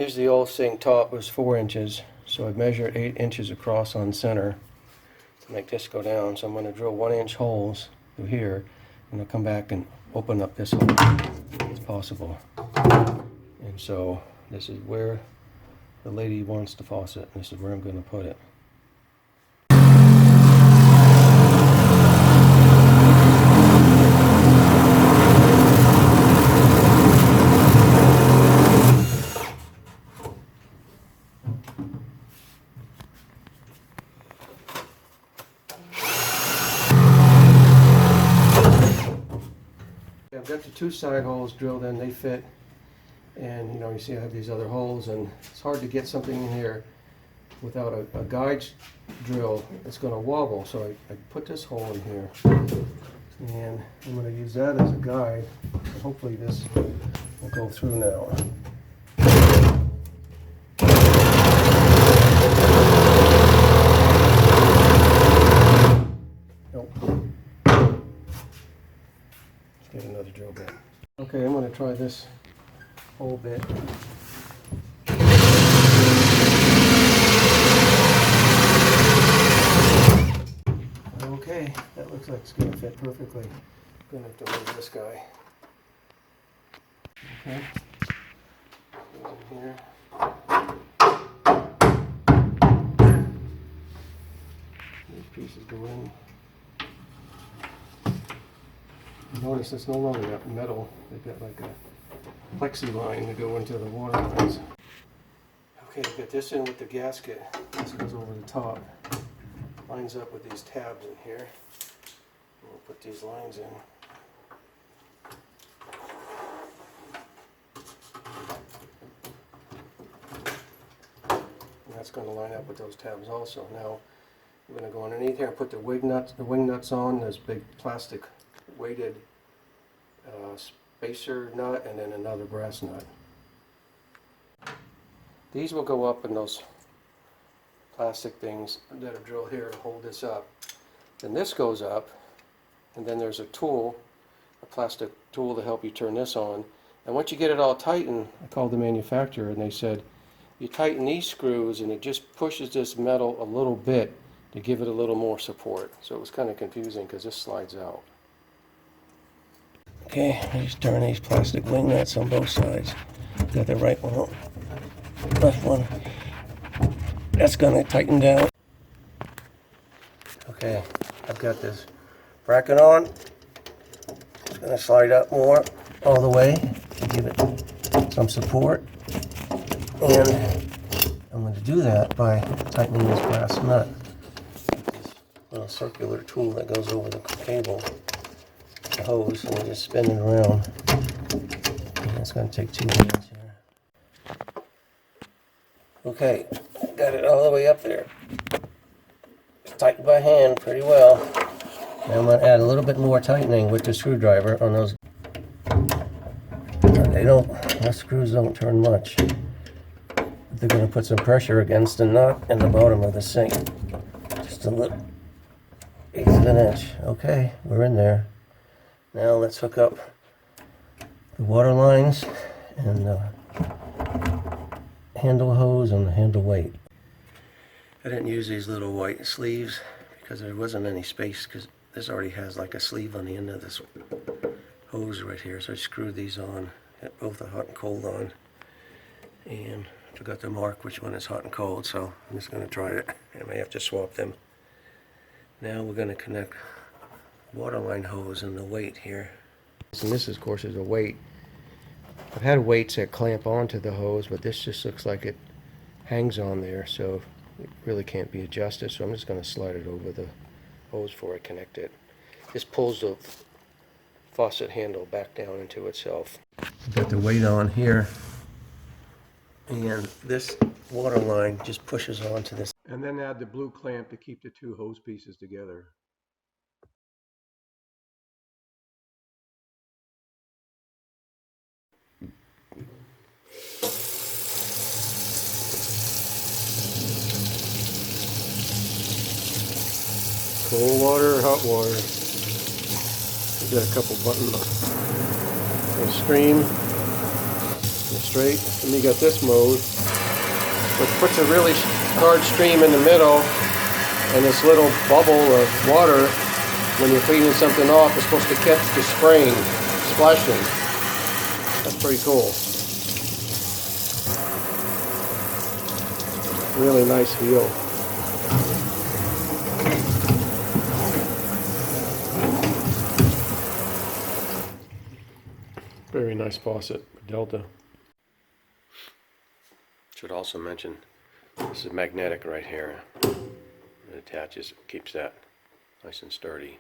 Here's the old sink top, was 4 inches, so I measured 8 inches across on center to make this go down. So I'm going to drill 1-inch holes through here, and I'll come back and open up this hole as possible. And so this is where the lady wants the faucet, and this is where I'm going to put it. I've got the 2 side holes drilled in, they fit, and you see I have these other holes, and it's hard to get something in here without a guide drill. It's going to wobble, so I put this hole in here, and I'm going to use that as a guide. Hopefully this will go through now. Get another drill bit. Okay, I'm going to try this whole bit. Okay, that looks like it's going to fit perfectly. I'm going to have to move this guy. Okay, goes in here. These pieces go in. Notice it's no longer got metal, they've got like a plexi line to go into the water lines. Okay, get this in with the gasket. This goes over the top. Lines up with these tabs in here. We'll put these lines in. And that's going to line up with those tabs also. Now, I'm going to go underneath here and put the wing nuts on. There's big plastic weighted spacer nut and then another brass nut. These will go up in those plastic things that are drilled here to hold this up. Then this goes up, and then there's a tool, a plastic tool to help you turn this on. And once you get it all tightened, I called the manufacturer and they said you tighten these screws and it just pushes this metal a little bit to give it a little more support. So it was kind of confusing because this slides out. Okay, I just turn these plastic wing nuts on both sides. Got the right one, left one. That's going to tighten down. Okay, I've got this bracket on. It's going to slide up more all the way to give it some support. And I'm going to do that by tightening this brass nut. This little circular tool that goes over the cable. The hose, and we just spin it around. And it's going to take 2 hands here. Okay, got it all the way up there. It's tightened by hand pretty well. Now I'm going to add a little bit more tightening with the screwdriver on those. Those screws don't turn much. They're going to put some pressure against the nut in the bottom of the sink. Just a little, 1/8 of an inch. Okay, we're in there. Now let's hook up the water lines and the handle hose and the handle weight. I didn't use these little white sleeves because there wasn't any space, because this already has like a sleeve on the end of this hose right here. So I screwed these on, got both the hot and cold on, and I forgot to mark which one is hot and cold, so I'm just going to try it. I may have to swap them. Now we're going to connect waterline hose and the weight here. And this, of course, is a weight. I've had weights that clamp onto the hose, but this just looks like it hangs on there, so it really can't be adjusted. So I'm just going to slide it over the hose before I connect it. This pulls the faucet handle back down into itself. I've got the weight on here, and this water line just pushes onto this. And then add the blue clamp to keep the 2 hose pieces together. Cold water or hot water. We've got a couple buttons. Stream. straight. And you got this mode, which puts a really hard stream in the middle, and this little bubble of water, when you're cleaning something off, is supposed to catch the spraying, splashing. That's pretty cool. Really nice feel. Very nice faucet, Delta. Should also mention, this is magnetic right here. It attaches, keeps that nice and sturdy.